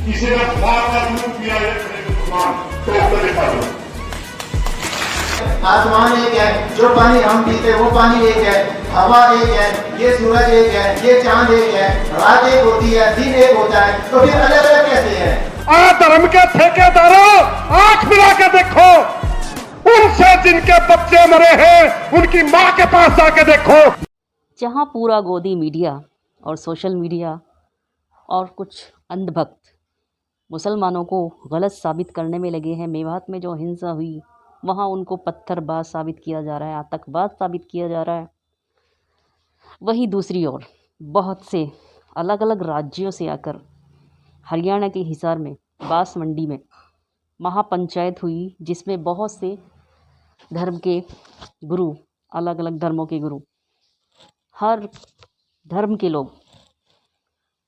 किसी ने बार किया है तो देखा दो। आसमान एक है, जो पानी हम पीते वो पानी एक है, हवा एक है, ये सूरज एक है, ये चांद एक है, रात एक होती है, दिन एक होता है, तो फिर अलग अलग कैसे है? धर्म के ठेकेदारों, आंख मिला के देखो, उनसे जिनके बच्चे मरे हैं उनकी माँ के पास जाके देखो। जहाँ पूरा गोदी मीडिया और सोशल मीडिया और कुछ अंधभक्त मुसलमानों को गलत साबित करने में लगे हैं। मेवात में जो हिंसा हुई वहाँ उनको पत्थरबाज साबित किया जा रहा है, आतंकवाद साबित किया जा रहा है। वहीं दूसरी ओर बहुत से अलग अलग राज्यों से आकर हरियाणा के हिसार में बांस मंडी में महापंचायत हुई, जिसमें बहुत से धर्म के गुरु, अलग अलग धर्मों के गुरु, हर धर्म के लोग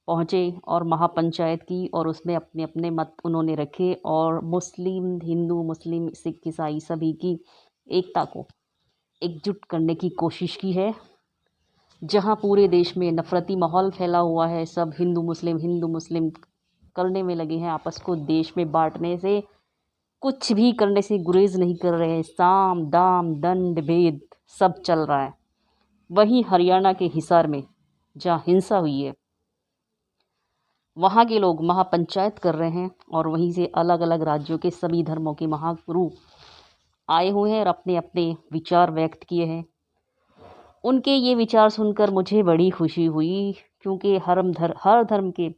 पहुँचे और महापंचायत की, और उसमें अपने अपने मत उन्होंने रखे और मुस्लिम, हिंदू, मुस्लिम, सिख, ईसाई सभी की एकता को एकजुट करने की कोशिश की है। जहां पूरे देश में नफरती माहौल फैला हुआ है, सब हिंदू मुस्लिम करने में लगे हैं, आपस को देश में बांटने से, कुछ भी करने से गुरेज नहीं कर रहे हैं। साम दाम दंड भेद सब चल रहा है। वहीं हरियाणा के हिसार में जहाँ हिंसा हुई है वहाँ के लोग महापंचायत कर रहे हैं और वहीं से अलग अलग राज्यों के सभी धर्मों के महागुरु आए हुए हैं और अपने अपने विचार व्यक्त किए हैं। उनके ये विचार सुनकर मुझे बड़ी खुशी हुई, क्योंकि हर धर्म के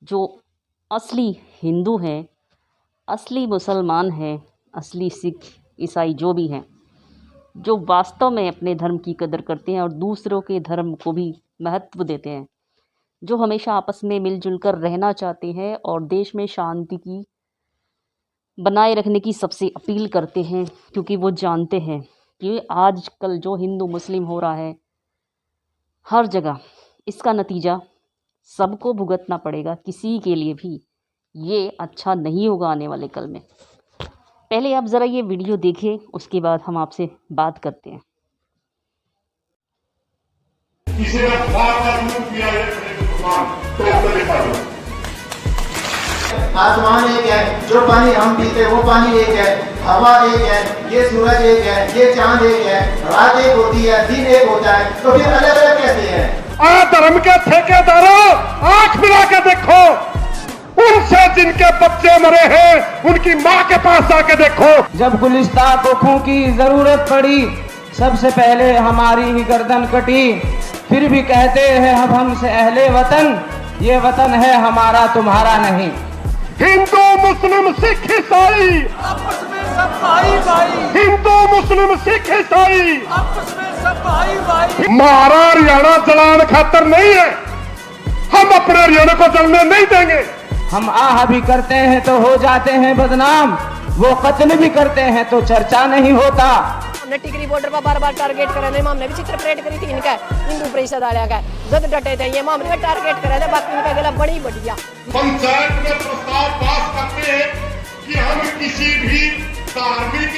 जो असली हिंदू हैं, असली मुसलमान हैं, असली सिख, ईसाई जो भी हैं, जो वास्तव में अपने धर्म की कदर करते हैं और दूसरों के धर्म को भी महत्व देते हैं, जो हमेशा आपस में मिलजुल कर रहना चाहते हैं और देश में शांति की बनाए रखने की सबसे अपील करते हैं, क्योंकि वो जानते हैं कि आजकल जो हिंदू मुस्लिम हो रहा है हर जगह, इसका नतीजा सबको भुगतना पड़ेगा। किसी के लिए भी ये अच्छा नहीं होगा आने वाले कल में। पहले आप ज़रा ये वीडियो देखिए, उसके बाद हम आपसे बात करते हैं। किसी ने बार किया है तो देखा दो। आसमान एक है, जो पानी हम पीते वो पानी एक है, हवा एक है, ये सूरज एक है, ये चांद एक है, रात एक होती है, दिन एक होता है, तो फिर अलग अलग कैसे है? धर्म के ठेकेदारों, आंख मिला के देखो, उनसे जिनके बच्चे मरे हैं उनकी माँ के पास जाके देखो। जब गुलिस्तां कोखों की जरूरत पड़ी, सबसे पहले हमारी ही गर्दन कटी, फिर भी कहते हैं अब हमसे अहले वतन, ये वतन है हमारा तुम्हारा नहीं। हिंदू मुस्लिम सिख ईसाई आपस में सब भाई भाई, हिंदू मुस्लिम सिख ईसाई आपस में सब भाई भाई। हमारा हरियाणा जलाने खातर नहीं है, हम अपने हरियाणा को जलने नहीं देंगे। हम आह भी करते हैं तो हो जाते हैं बदनाम, वो कत्ल भी करते हैं तो चर्चा नहीं होता। हमने टिकरी बॉर्डर पर बार बार टारगेट करे, हमने भी चित्र परेड करी थी इनका, हिंदू परिषद वाले का जद डटे थे, ये मामले में टारगेट करे थे, बाकी इनका गला बड़ी बढ़िया। पंचायत में प्रस्ताव पास करते हैं कि हम किसी भी धार्मिक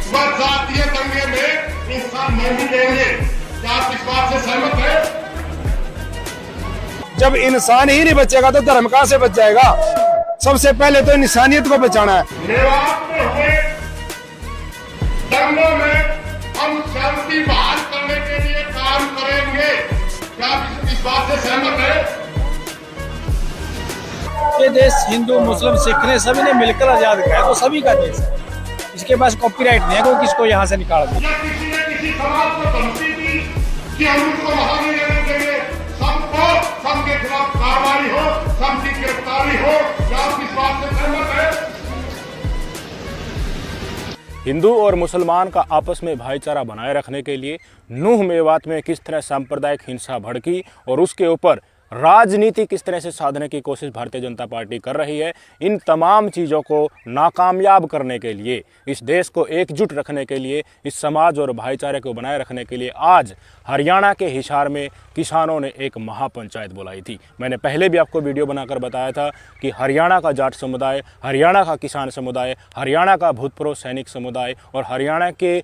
व जातीय दंगे में हिस्सा नहीं लेंगे। क्या आप इस बात से सहमत है? जब इंसान ही नहीं बचेगा तो धर्म कहां से बच जाएगा? सबसे पहले तो इंसानियत को बचाना है। मेवात में हुए दंगों में हम शांति बहाल करने के लिए काम करेंगे। क्या आप इस बात से सहमत है? ये देश हिंदू मुस्लिम सिख ने सभी ने मिलकर आजाद किया है, तो सभी का देश है, इसके पास कॉपीराइट नहीं है कोई किसको यहाँ से निकाल दे। या किसी ने किसी समाज को धमकी दी कि हम उनको वहां नहीं रहने देंगे, सबको सबके खिलाफ कार्रवाई हो, सबकी गिरफ्तारी हो। क्या आप इस बात से सहमत है? हिंदू और मुसलमान का आपस में भाईचारा बनाए रखने के लिए नूह मेवात में किस तरह सांप्रदायिक हिंसा भड़की और उसके ऊपर राजनीति किस तरह से साधने की कोशिश भारतीय जनता पार्टी कर रही है, इन तमाम चीज़ों को नाकामयाब करने के लिए, इस देश को एकजुट रखने के लिए, इस समाज और भाईचारे को बनाए रखने के लिए आज हरियाणा के हिसार में किसानों ने एक महापंचायत बुलाई थी। मैंने पहले भी आपको वीडियो बनाकर बताया था कि हरियाणा का जाट समुदाय, हरियाणा का किसान समुदाय, हरियाणा का भूतपूर्व सैनिक समुदाय और हरियाणा के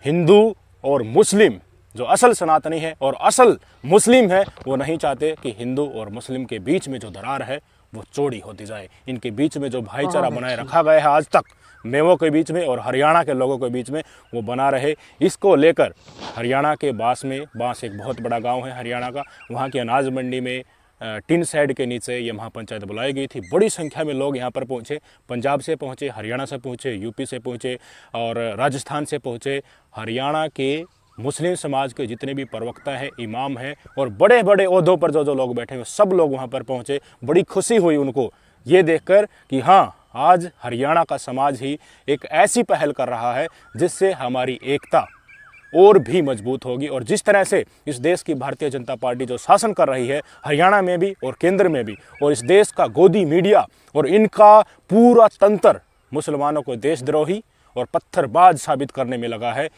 हिंदू और मुस्लिम जो असल सनातनी है और असल मुस्लिम है, वो नहीं चाहते कि हिंदू और मुस्लिम के बीच में जो दरार है वो चौड़ी होती जाए। इनके बीच में जो भाईचारा बनाए रखा गया है आज तक मेवों के बीच में और हरियाणा के लोगों के बीच में, वो बना रहे। इसको लेकर हरियाणा के बांस एक बहुत बड़ा गांव है हरियाणा का, वहाँ की अनाज मंडी में टिन शेड के नीचे ये महापंचायत बुलाई गई थी। बड़ी संख्या में लोग यहाँ पर पहुँचे, पंजाब से पहुँचे, हरियाणा से पहुँचे, यूपी से पहुँचे और राजस्थान से पहुँचे। हरियाणा के मुस्लिम समाज के जितने भी प्रवक्ता हैं, इमाम हैं और बड़े बड़े ओहदों पर जो लोग बैठे हुए सब लोग वहाँ पर पहुँचे। बड़ी खुशी हुई उनको ये देखकर कि हाँ, आज हरियाणा का समाज ही एक ऐसी पहल कर रहा है जिससे हमारी एकता और भी मजबूत होगी। और जिस तरह से इस देश की भारतीय जनता पार्टी जो शासन कर रही है हरियाणा में भी और केंद्र में भी, और इस देश का गोदी मीडिया और इनका पूरा तंत्र मुसलमानों को देशद्रोही और पत्थरबाज साबित करने में लगा है,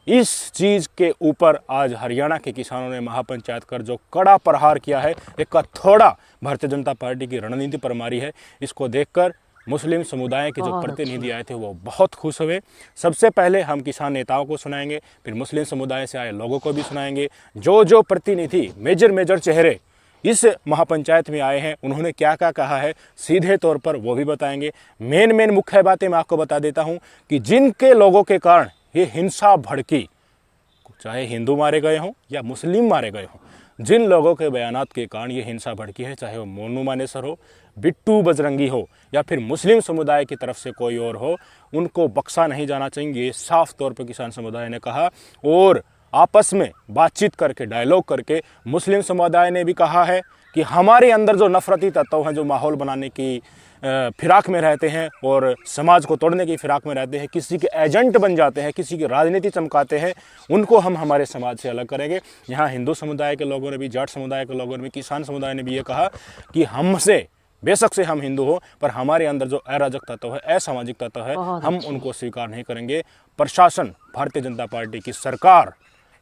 इस चीज़ के ऊपर आज हरियाणा के किसानों ने महापंचायत कर जो कड़ा प्रहार किया है, एक थोड़ा भारतीय जनता पार्टी की रणनीति पर मारी है। इसको देखकर मुस्लिम समुदाय के जो प्रतिनिधि आए थे वो बहुत खुश हुए। सबसे पहले हम किसान नेताओं को सुनाएंगे, फिर मुस्लिम समुदाय से आए लोगों को भी सुनाएंगे। जो प्रतिनिधि मेजर चेहरे इस महापंचायत में आए हैं उन्होंने क्या क्या कहा है सीधे तौर पर वो भी बताएंगे। मेन मुख्य बातें मैं आपको बता देता हूँ कि जिनके लोगों के कारण ये हिंसा भड़की, चाहे हिंदू मारे गए हों या मुस्लिम मारे गए हों, जिन लोगों के बयानात के कारण ये हिंसा भड़की है, चाहे वो मोनू मानेसर हो, बिट्टू बजरंगी हो या फिर मुस्लिम समुदाय की तरफ से कोई और हो, उनको बख्शा नहीं जाना चाहिए। ये साफ तौर पर किसान समुदाय ने कहा और आपस में बातचीत करके, डायलॉग करके मुस्लिम समुदाय ने भी कहा है कि हमारे अंदर जो नफरती तत्व हैं, जो माहौल बनाने की फिराक में रहते हैं और समाज को तोड़ने की फिराक में रहते हैं, किसी के एजेंट बन जाते हैं, किसी की राजनीति चमकाते हैं, उनको हम हमारे समाज से अलग करेंगे। यहाँ हिंदू समुदाय के लोगों ने भी, जाट समुदाय के लोगों ने भी, किसान समुदाय ने भी ये कहा कि हमसे बेशक से हम हिंदू हो पर हमारे अंदर जो अराजक तत्व है, असामाजिक तत्व है, हम उनको स्वीकार नहीं करेंगे। प्रशासन, भारतीय जनता पार्टी की सरकार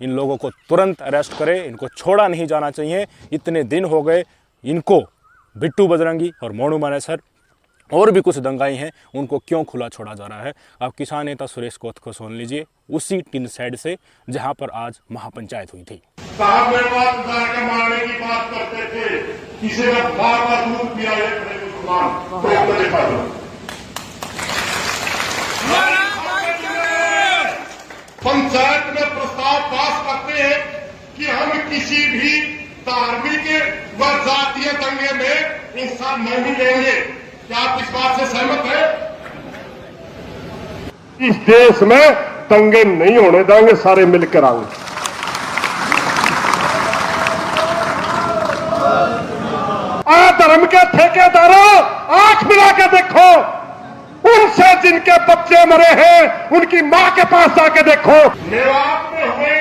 इन लोगों को तुरंत अरेस्ट करे, इनको छोड़ा नहीं जाना चाहिए। इतने दिन हो गए इनको, बिट्टू बजरंगी और मोनू मानेसर और भी कुछ दंगाई हैं, उनको क्यों खुला छोड़ा जा रहा है। अब किसान नेता सुरेश कोथ को सुन लीजिए उसी टिन शेड से जहां पर आज महापंचायत हुई थी। साहब मेवात के मारने की बात करते थे, किसी ने बार दूध पिया है खड़े मुसलमान तो देखा दो। पंचायत में प्रस्ताव पास करते हैं कि हम किसी भी धार्मिक व जातीय दंगे में हिंसा नहीं लेंगे। क्या आप इस बात से सहमत हैं? इस देश में दंगे नहीं होने देंगे, सारे मिलकर आएंगे। धर्म के ठेकेदारों, आंख मिला के देखो, उनसे जिनके बच्चे मरे हैं उनकी मां के पास जाके देखो। मेवात में हुए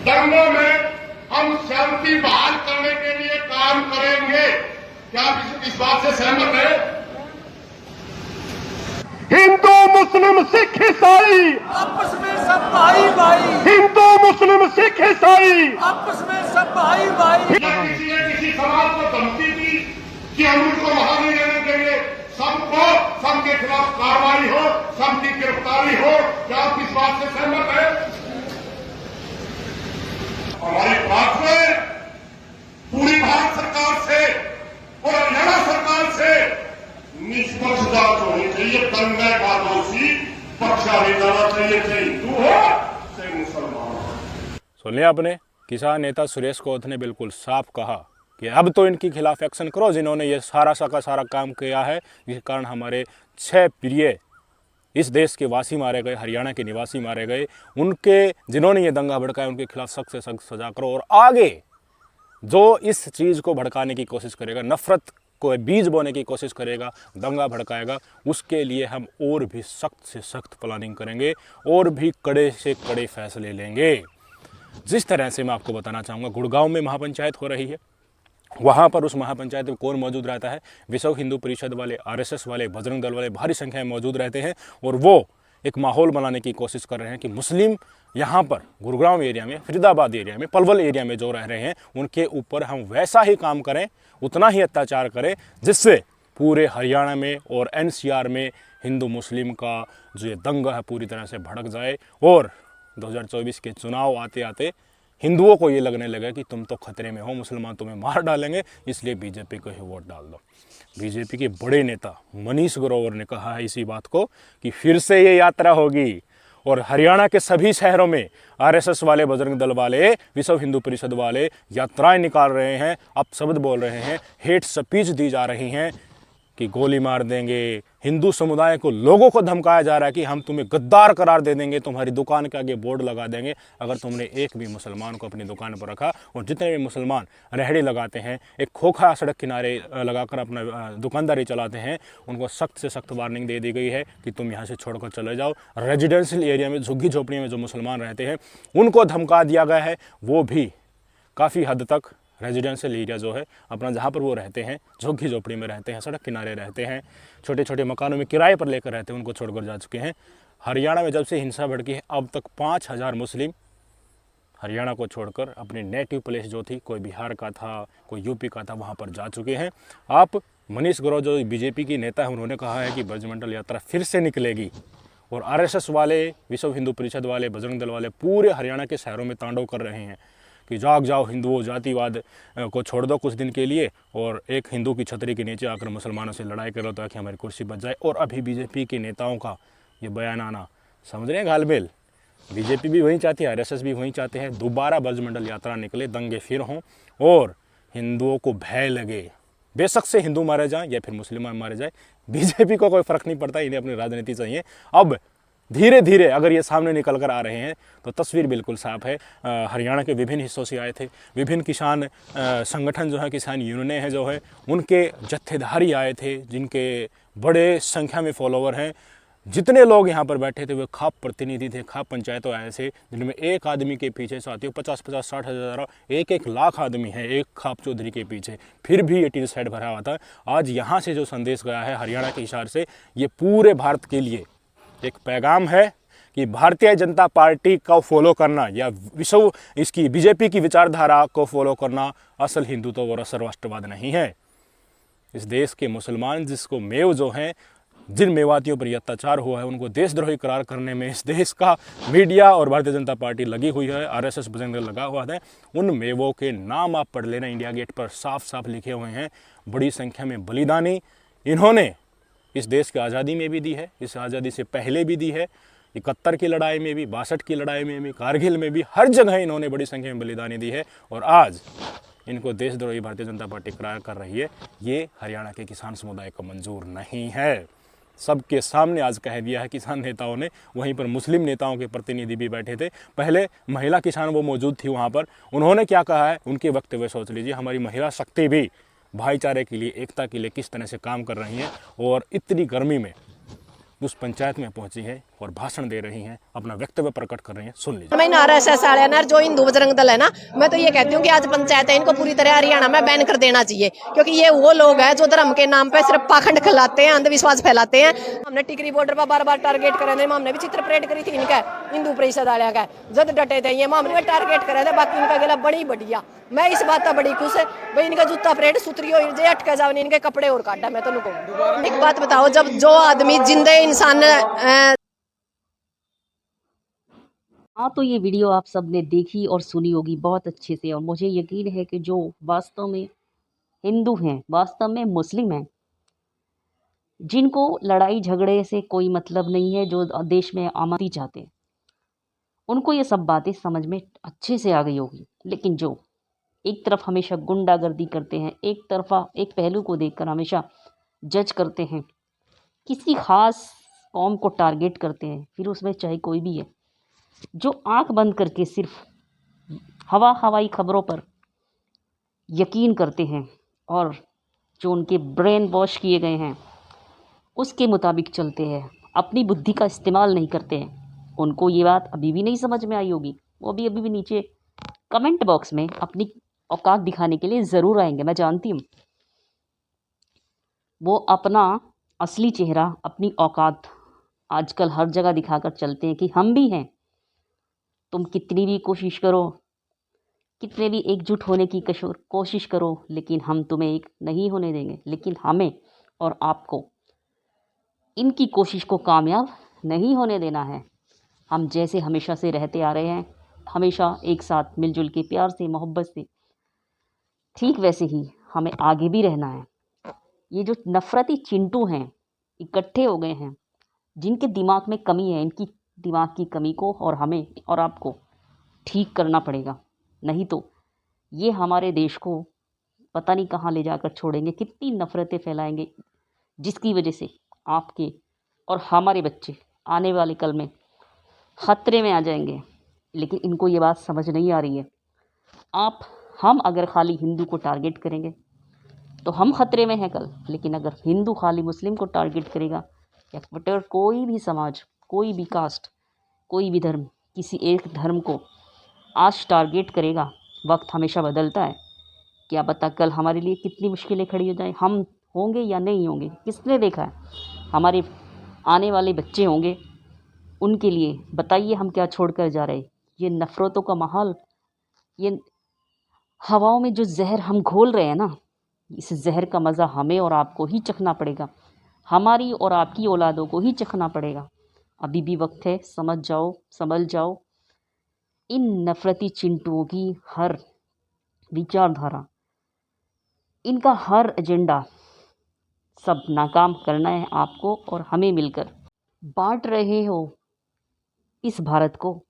दंगों में हम शांति बहाल करने के लिए काम करेंगे। क्या आप इस बात से सहमत हैं? हिंदू मुस्लिम सिख ईसाई आपस में सब भाई भाई, हिंदू मुस्लिम सिख ईसाई आपस में सब भाई भाई। किसी ने किसी समाज को धमकी दी कि हम उनको वहां नहीं रहने देंगे, सबको सबके खिलाफ कार्रवाई हो, सबकी गिरफ्तारी हो। क्या आप इस बात से सहमत हैं? हमारी बात में पूरी भारत सरकार से और हरियाणा सरकार से निष्पक्ष जांच होनी चाहिए। दंगे का दोषी पक्षा नहीं जाना चाहिए, चाहे हिंदू हो चाहे मुसलमान हो। सुनिए आपने, किसान नेता सुरेश कोथ ने बिल्कुल साफ कहा कि अब तो इनके खिलाफ एक्शन करो जिन्होंने ये सारा का सारा काम किया है, जिस कारण हमारे 6 प्रिय इस देश के वासी मारे गए, हरियाणा के निवासी मारे गए, उनके जिन्होंने ये दंगा भड़काया उनके खिलाफ सख्त से सख्त सजा करो। और आगे जो इस चीज़ को भड़काने की कोशिश करेगा, नफरत को बीज बोने की कोशिश करेगा, दंगा भड़काएगा, उसके लिए हम और भी सख्त से सख्त प्लानिंग करेंगे और भी कड़े से कड़े फैसले लेंगे। जिस तरह से मैं आपको बताना चाहूँगा, गुड़गांव में महापंचायत हो रही है, वहाँ पर उस महापंचायत में कौन मौजूद रहता है? विश्व हिंदू परिषद वाले, आरएसएस वाले, बजरंग दल वाले भारी संख्या में मौजूद रहते हैं और वो एक माहौल बनाने की कोशिश कर रहे हैं कि मुस्लिम यहाँ पर गुरुग्राम एरिया में, फरीदाबाद एरिया में, पलवल एरिया में जो रह रहे हैं उनके ऊपर हम वैसा ही काम करें, उतना ही अत्याचार करें जिससे पूरे हरियाणा में और एनसीआर में हिंदू मुस्लिम का जो ये दंगा है पूरी तरह से भड़क जाए और 2024 के चुनाव आते आते हिंदुओं को ये लगने लगा कि तुम तो खतरे में हो, मुसलमान तुम्हें मार डालेंगे, इसलिए बीजेपी को ही वोट डाल दो। बीजेपी के बड़े नेता मनीष ग्रोवर ने कहा है इसी बात को कि फिर से ये यात्रा होगी और हरियाणा के सभी शहरों में आरएसएस वाले, बजरंग दल वाले, विश्व हिंदू परिषद वाले यात्राएं निकाल रहे हैं, अपशब्द बोल रहे हैं, हेट स्पीच दी जा रही हैं कि गोली मार देंगे। हिंदू समुदाय को, लोगों को धमकाया जा रहा है कि हम तुम्हें गद्दार करार दे देंगे, तुम्हारी दुकान के आगे बोर्ड लगा देंगे अगर तुमने एक भी मुसलमान को अपनी दुकान पर रखा। और जितने भी मुसलमान रेहड़ी लगाते हैं, एक खोखा सड़क किनारे लगाकर अपना दुकानदारी चलाते हैं, उनको सख्त से सख्त वार्निंग दे दी गई है कि तुम यहाँ से छोड़कर चले जाओ। रेजिडेंशियल एरिया में, झुग्गी झोपड़ी में जो मुसलमान रहते हैं उनको धमका दिया गया है, वो भी काफ़ी हद तक रेजिडेंशियल एरिया जो है अपना, जहाँ पर वो रहते हैं, झुग्गी झोपड़ी में रहते हैं, सड़क किनारे रहते हैं, छोटे छोटे मकानों में किराए पर लेकर रहते हैं, उनको छोड़कर जा चुके हैं। हरियाणा में जब से हिंसा भड़की है अब तक 5000 मुस्लिम हरियाणा को छोड़कर अपनी नेटिव प्लेस जो थी, कोई बिहार का था, कोई यूपी का था, वहाँ पर जा चुके हैं। आप मनीष ग्रोवर जो बीजेपी की नेता है, उन्होंने कहा है कि ब्रजमंडल यात्रा फिर से निकलेगी और आरएसएस वाले, विश्व हिंदू परिषद वाले, बजरंग दल वाले पूरे हरियाणा के शहरों में तांडव कर रहे हैं कि जाग जाओ हिंदुओं, जातिवाद को छोड़ दो कुछ दिन के लिए और एक हिंदू की छतरी के नीचे आकर मुसलमानों से लड़ाई करो ताकि हमारी कुर्सी बच जाए। और अभी बीजेपी के नेताओं का ये बयान आना, समझ रहे हैं घालमेल, बीजेपी भी वही चाहती है, आरएसएस भी वही चाहते हैं, दोबारा ब्रजमंडल यात्रा निकले, दंगे फिर हों और हिंदुओं को भय लगे। बेशक से हिंदू मारे जाएं या फिर मुसलमान मारे जाए, बीजेपी को कोई फ़र्क नहीं पड़ता, इन्हें अपनी राजनीति चाहिए। अब धीरे धीरे अगर ये सामने निकल कर आ रहे हैं तो तस्वीर बिल्कुल साफ है। हरियाणा के विभिन्न हिस्सों से आए थे, विभिन्न किसान संगठन जो है, किसान यूनियनें हैं जो है, उनके जत्थेदारी आए थे जिनके बड़े संख्या में फॉलोवर हैं। जितने लोग यहाँ पर बैठे थे वे खाप प्रतिनिधि थे, खाप पंचायतों आए थे, जिनमें एक आदमी के पीछे साथियों 50-50, 60,000, 1-1 लाख आदमी है एक खाप चौधरी के पीछे, फिर भी ये टी साइड भरा हुआ था। आज यहाँ से जो संदेश गया है हरियाणा के इशारे से, ये पूरे भारत के लिए एक पैगाम है कि भारतीय जनता पार्टी को फॉलो करना या विश्व इसकी बीजेपी की विचारधारा को फॉलो करना असल हिंदुत्व और असल राष्ट्रवाद नहीं है। इस देश के मुसलमान जिसको मेव जो हैं, जिन मेवातियों पर अत्याचार हुआ है, उनको देशद्रोही करार करने में इस देश का मीडिया और भारतीय जनता पार्टी लगी हुई है, आरएसएस बजरंग दल लगा हुआ है। उन मेवों के नाम आप पढ़ लेना, इंडिया गेट पर साफ साफ लिखे हुए हैं। बड़ी संख्या में बलिदानी इन्होंने इस देश की आज़ादी में भी दी है, इस आज़ादी से पहले भी दी है, 71 की लड़ाई में भी, 62 की लड़ाई में भी, कारगिल में भी, हर जगह इन्होंने बड़ी संख्या में बलिदानी दी है। और आज इनको देशद्रोही भारतीय जनता पार्टी करार कर रही है, ये हरियाणा के किसान समुदाय को मंजूर नहीं है। सबके सामने आज कह दिया है किसान नेताओं ने। वहीं पर मुस्लिम नेताओं के प्रतिनिधि भी बैठे थे, पहले महिला किसान वो मौजूद थी वहाँ पर, उन्होंने क्या कहा है, उनके वक्तव्य सोच लीजिए। हमारी महिला शक्ति भी भाईचारे के लिए, एकता के लिए किस तरह से काम कर रही हैं और इतनी गर्मी में उस पंचायत में पहुंची है और भाषण दे रही हैं, अपना वक्तव्य प्रकट कर रही हैं। सुन लीजिए। मैं आरएसएस वाले ना, जो हिंदू बजरंग दल है ना, मैं तो ये कहती हूँ कि आज पंचायत है, इनको पूरी तरह हरियाणा में बैन कर देना चाहिए, क्योंकि ये वो लोग हैं जो धर्म के नाम पे सिर्फ पाखंड खिलाते हैं, अंधविश्वास फैलाते हैं। हमने टिकरी बॉर्डर पर बार बार टारगेट करे, हमने भी चित्र परेड करी थी इनका, हिंदू परिषद वाले का, जब डटे थे ये मामले टारगेट करे थे, बाकी इनका गला बड़ी बढ़िया। मैं इस बात का बड़ी खुश है भाई, इनका जूता परेड सुतरी हो जाए, अटके जाओ, इनके कपड़े और काटा। मैं तो एक बात बताओ, जब जो आदमी जिंदे इंसान हाँ, तो ये वीडियो आप सब ने देखी और सुनी होगी बहुत अच्छे से, और मुझे यकीन है कि जो वास्तव में हिंदू हैं, वास्तव में मुस्लिम हैं, जिनको लड़ाई झगड़े से कोई मतलब नहीं है, जो देश में आमदी चाहते हैं, उनको ये सब बातें समझ में अच्छे से आ गई होगी। लेकिन जो एक तरफ हमेशा गुंडागर्दी करते हैं, एक तरफा एक पहलू को देखकर हमेशा जज करते हैं, किसी ख़ास कौम को टारगेट करते हैं, फिर उसमें चाहे कोई भी है, जो आंख बंद करके सिर्फ हवाई खबरों पर यकीन करते हैं और जो उनके ब्रेन वॉश किए गए हैं उसके मुताबिक चलते हैं, अपनी बुद्धि का इस्तेमाल नहीं करते हैं। उनको ये बात अभी भी नहीं समझ में आई होगी, वो भी अभी भी नीचे कमेंट बॉक्स में अपनी औकात दिखाने के लिए ज़रूर आएंगे, मैं जानती हूँ। वो अपना असली चेहरा, अपनी औकात आजकल हर जगह दिखाकर चलते हैं कि हम भी हैं। तुम कितनी भी कोशिश करो, कितने भी एकजुट होने की कोशिश करो, लेकिन हम तुम्हें एक नहीं होने देंगे। लेकिन हमें और आपको इनकी कोशिश को कामयाब नहीं होने देना है। हम जैसे हमेशा से रहते आ रहे हैं, हमेशा एक साथ मिलजुल के प्यार से मोहब्बत से, ठीक वैसे ही हमें आगे भी रहना है। ये जो नफ़रती चिंटू हैं इकट्ठे हो गए हैं, जिनके दिमाग में कमी है, इनकी दिमाग की कमी को और हमें और आपको ठीक करना पड़ेगा। नहीं तो ये हमारे देश को पता नहीं कहाँ ले जाकर छोड़ेंगे, कितनी नफ़रतें फैलाएंगे, जिसकी वजह से आपके और हमारे बच्चे आने वाले कल में ख़तरे में आ जाएंगे। लेकिन इनको ये बात समझ नहीं आ रही है। हम अगर खाली हिंदू को टारगेट करेंगे तो हम ख़तरे में हैं कल, लेकिन अगर हिंदू खाली मुस्लिम को टारगेट करेगा या फिर कोई भी समाज, कोई भी कास्ट, कोई भी धर्म किसी एक धर्म को आज टारगेट करेगा, वक्त हमेशा बदलता है। क्या पता कल हमारे लिए कितनी मुश्किलें खड़ी हो जाएं, हम होंगे या नहीं होंगे, किसने देखा है। हमारे आने वाले बच्चे होंगे, उनके लिए बताइए हम क्या छोड़ कर जा रहे। ये नफ़रतों का माहौल, ये हवाओं में जो जहर हम घोल रहे हैं ना, इस जहर का मज़ा हमें और आपको ही चखना पड़ेगा, हमारी और आपकी औलादों को ही चखना पड़ेगा। अभी भी वक्त है, समझ जाओ, संभल जाओ। इन नफ़रती चिंटुओं की हर विचारधारा, इनका हर एजेंडा सब नाकाम करना है आपको और हमें मिलकर। बांट रहे हो इस भारत को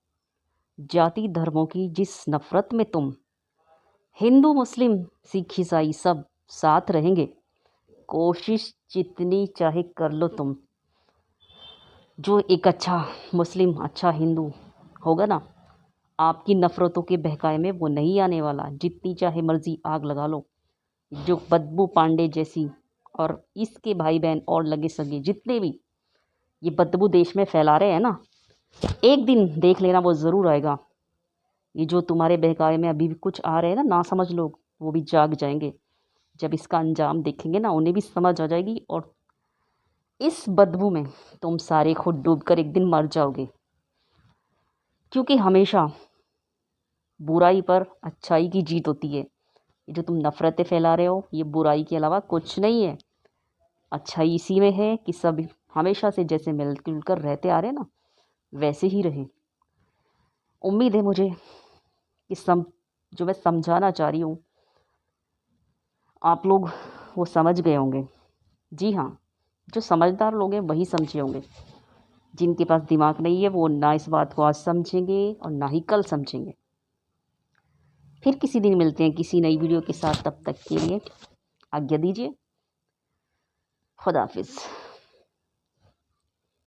जाति धर्मों की जिस नफ़रत में तुम, हिंदू मुस्लिम सिख ईसाई सब साथ रहेंगे। कोशिश जितनी चाहे कर लो तुम, जो एक अच्छा मुस्लिम, अच्छा हिंदू होगा ना, आपकी नफ़रतों के बहकाए में वो नहीं आने वाला। जितनी चाहे मर्ज़ी आग लगा लो, जो बदबू पांडे जैसी और इसके भाई बहन और लगे सगे जितने भी ये बदबू देश में फैला रहे हैं ना, एक दिन देख लेना वो ज़रूर आएगा। ये जो तुम्हारे बहकावे में अभी भी कुछ आ रहे हैं ना नासमझ लोग, वो भी जाग जाएंगे। जब इसका अंजाम देखेंगे ना, उन्हें भी समझ आ जाएगी और इस बदबू में तुम सारे खुद डूब कर एक दिन मर जाओगे। क्योंकि हमेशा बुराई पर अच्छाई की जीत होती है। ये जो तुम नफ़रतें फैला रहे हो, ये बुराई के अलावा कुछ नहीं है। अच्छाई इसी में है कि सब हमेशा से जैसे मिलजुल कर रहते आ रहे हैं ना, वैसे ही रहें। उम्मीद है मुझे कि जो मैं समझाना चाह रही हूँ आप लोग वो समझ गए होंगे। जी हाँ, जो समझदार लोग हैं वही समझे होंगे। जिनके पास दिमाग नहीं है वो ना इस बात को आज समझेंगे और ना ही कल समझेंगे। फिर किसी दिन मिलते हैं किसी नई वीडियो के साथ। तब तक के लिए आज्ञा दीजिए। खुदा हाफिज़।